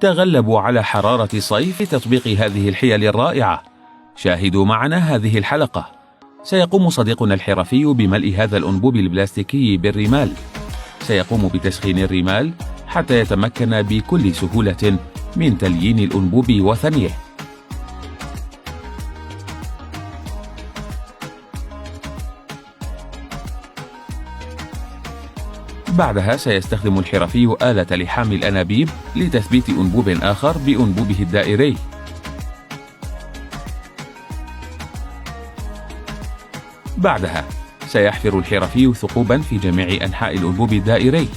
تغلبوا على حرارة الصيف بتطبيق هذه الحيل الرائعة. شاهدوا معنا هذه الحلقة. سيقوم صديقنا الحرفي بملء هذا الأنبوب البلاستيكي بالرمال. سيقوم بتسخين الرمال حتى يتمكن بكل سهولة من تليين الأنبوب وثنيه. بعدها سيستخدم الحرفي آلة لحام الأنابيب لتثبيت أنبوب آخر بأنبوبه الدائري. بعدها سيحفر الحرفي ثقوبا في جميع أنحاء الأنبوب الدائري.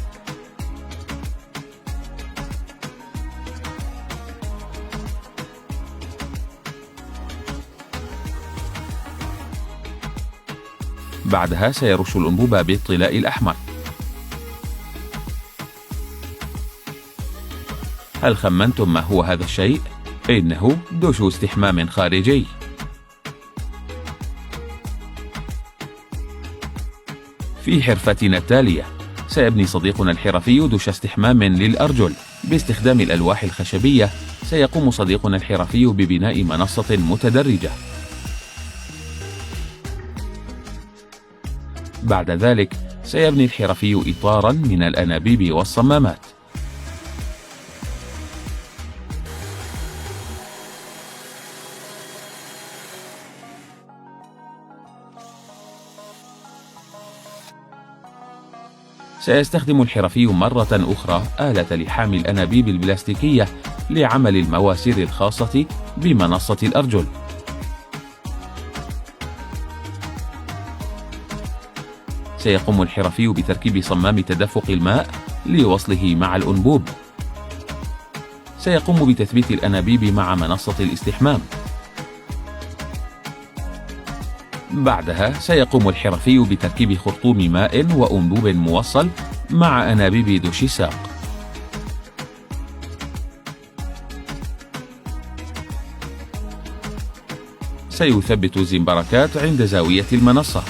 بعدها سيرش الأنبوب بالطلاء الأحمر. هل خمنتم ما هو هذا الشيء؟ إنه دش استحمام خارجي. في حرفتنا التالية سيبني صديقنا الحرفي دش استحمام للأرجل. باستخدام الألواح الخشبية سيقوم صديقنا الحرفي ببناء منصة متدرجة. بعد ذلك سيبني الحرفي إطارا من الأنابيب والصمامات. سيستخدم الحرفي مرة أخرى آلة لحام الأنابيب البلاستيكية لعمل المواسير الخاصة بمنصة الأرجل. سيقوم الحرفي بتركيب صمام تدفق الماء لوصله مع الأنبوب. سيقوم بتثبيت الأنابيب مع منصة الاستحمام. بعدها سيقوم الحرفي بتركيب خرطوم ماء وأنبوب موصل مع أنابيب دش الساق. سيثبت الزنبركات عند زاوية المنصة.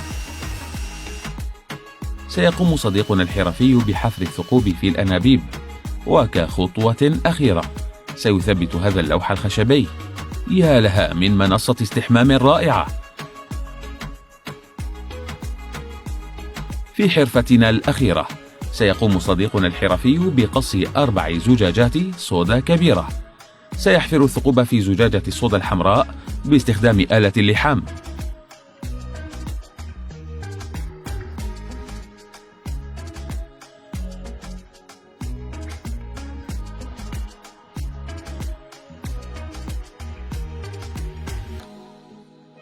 سيقوم صديقنا الحرفي بحفر الثقوب في الأنابيب، وكخطوة أخيرة سيثبت هذا اللوح الخشبي. يا لها من منصة استحمام رائعة! في حرفتنا الأخيرة سيقوم صديقنا الحرفي بقص 4 زجاجات صودا كبيرة. سيحفر الثقوب في زجاجة الصودا الحمراء باستخدام آلة اللحام.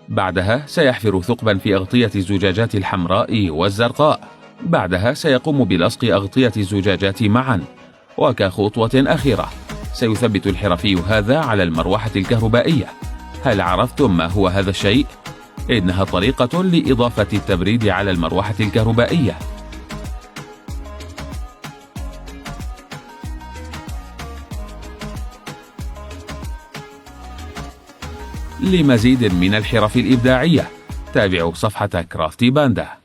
بعدها سيحفر ثقبا في أغطية الزجاجات الحمراء والزرقاء. بعدها سيقوم بلصق أغطية الزجاجات معا، وكخطوة أخيرة سيثبت الحرفي هذا على المروحة الكهربائية. هل عرفتم ما هو هذا الشيء؟ إنها طريقة لإضافة التبريد على المروحة الكهربائية. لمزيد من الحرف الإبداعية تابعوا صفحة كرافتي باندا.